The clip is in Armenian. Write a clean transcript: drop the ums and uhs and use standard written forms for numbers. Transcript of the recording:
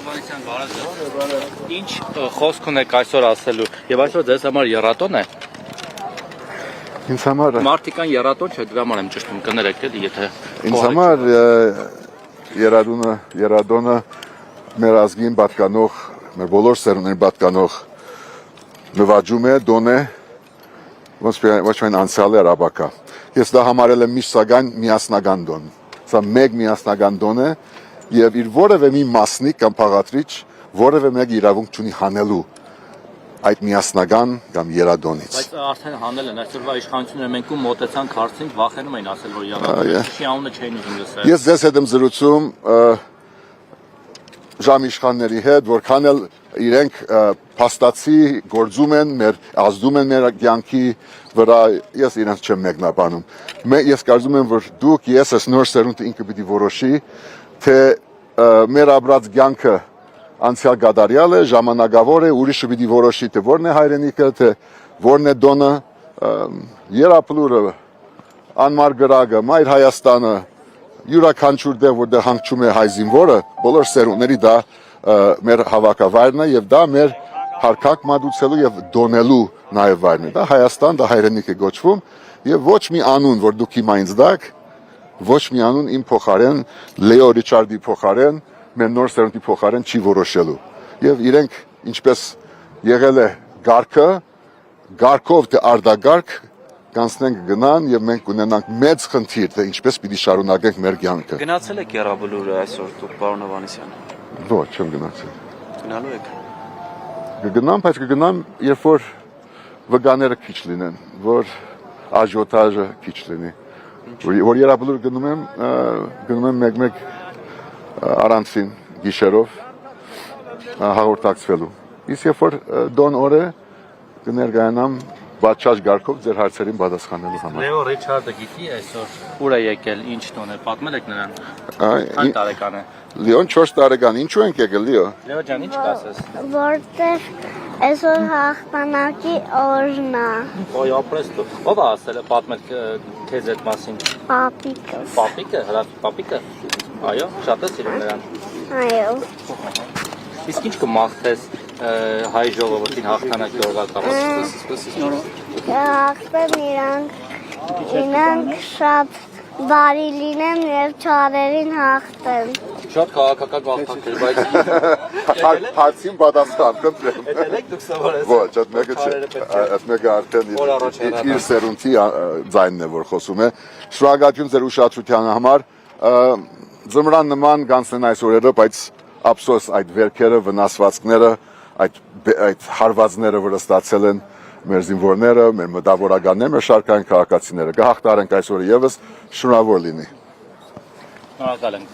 Հովհաննիսյան Վարազը, ինչ խոսք ունեք այսօր ասելու, եւ այսօր ձեզ համար եռատոն է։ Ինձ համար Մարտիկան եռատոն չէ, դրա համար եմ ճշտում կներեք էլի, եթե ինձ համար եռադոնը մեր ազգին պատկանող, մեր բոլոր սերունդներին պատկանող նվաճում է, դոն է, ոչ միայն անցյալ է ռաբակա։ Ես դա համարել եմ միշտ սակայն միասնական դոն։ Սա մեկ միասնական դոն է եւ իր որևէ մի մասնիկ կամ փաղադրիչ որևէ մեկ իրավունք չունի հանելու այդ միասնական կամ եռադոնից։ Բայց արդեն հանել են, այսօրվա իշխանությունները մենք ու մոտեցանք հարցին, վախենում էին ասել, որ եռադոնի անունը չէին ուզում լսել։ Ես ձեզ հետ եմ զրուցում ժամիշխանների հետ, որքան էլ իրենք փաստացի գործում են, ազդում են մեր կյանքի վրա, ես իրենց չեմ մեկնաբանում։ Ես կարծում եմ, որ դուք, ես այս նոր սերունդը ինքը պիտի որոշի, թե մեր ապրած կյանքը անցյալ գադարյալ է, ժամանակավոր է, ուրիշը պիտի որոշի, թե որն է հայրենիքը, թե որն է դոնը, Երապլուրը, անմար գրագը, Մայր Հայաստանը, յուրաքանչյուր դեղ, որտեղ հանգչում է հայ զինվորը, բոլոր սերունդների դա մեր հավաքավայրն է եւ դա մեր հարքակ մատուցելու եւ դոնելու նաեւ վայրն է։ Դա Հայաստան, դա հայրենիք է գոչվում եւ ոչ մի անուն, որ դուք հիմա ինձ դաք, ոչ մի անուն իմ փոխարեն, Լեո Ռիչարդի փոխարեն, մեր նոր սերունդի փոխարեն չի որոշելու։ Եվ իրենք ինչպես եղել է գարկով թե արտագարկ կանցնենք գնան եւ մենք ունենանք մեծ խնդիր, թե ինչպես պիտի շարունակենք մեր կյանքը։ Գնացել եք Եռաբլուրը այսօր դուք, պարոն Հովհաննիսյան։ Ոչ, չեմ գնացել։ Գնալու եք։ Կգնամ, բայց կգնամ, երբ որ վգաները քիչ լինեն, որ աժիոտաժը քիչ լինի։ Որ Եռաբլուր գնում եմ մեկ-մեկ առանցին գիշերով հաղորդակցվելու։ Իսկ երբ որ դոն օր է կներկայանամ բաճաշ գարկով ձեր հարցերին պատասխանելու համար։ Լեո Ռիչարդը գիտի այսօր ուր է եկել, ինչ տոն է, պատմել եք նրան։ Քանի տարեկան է։ Լեոն 4 տարեկան, ինչու ենք եկել Լեո։ Լեո ջան, ինչ կասես։ Որտեղ այսօր հաղթանակի օրն է։ Ոյ ապրես դու։ Ո՞վ է ասել է պատմել քեզ այդ մասին։ Պապիկս։ Պապիկը, հրավ պապիկը։ Այո, շատ է սիրում նրան։ Այո։ Իսկ ինչ կմաղթես հայ ժողովրդին հաղթանակի օրվա կապակցությամբ։ Հաղթեն իրանք շատ բարի լինեն եւ չարերին հաղթեն։ Շատ քաղաքական մաղթանքներ, բայց Հարցին պատասխան, կընտրեմ։ Էդ եք դուք սովորեցել։ Ոչ, այդ մեկը չէ։ Այդ մեկը արդեն իր սերունդի ձայնն է, որ խոսում է։ Շնորհակալություն ձեր ուշադրության համար։ Ձմռան նման կանցնեն այս օրերը, բայց ափսոս այդ վերքերը, վնասվածքները, այդ հարվածները, որը ստացել են մեր զինվորները, մեր մտավորականները, մեր շարքային քաղաքացիները, կհաղթարենք այսօր եւս, շնորհավոր լինի։ Շնորհակալ ենք։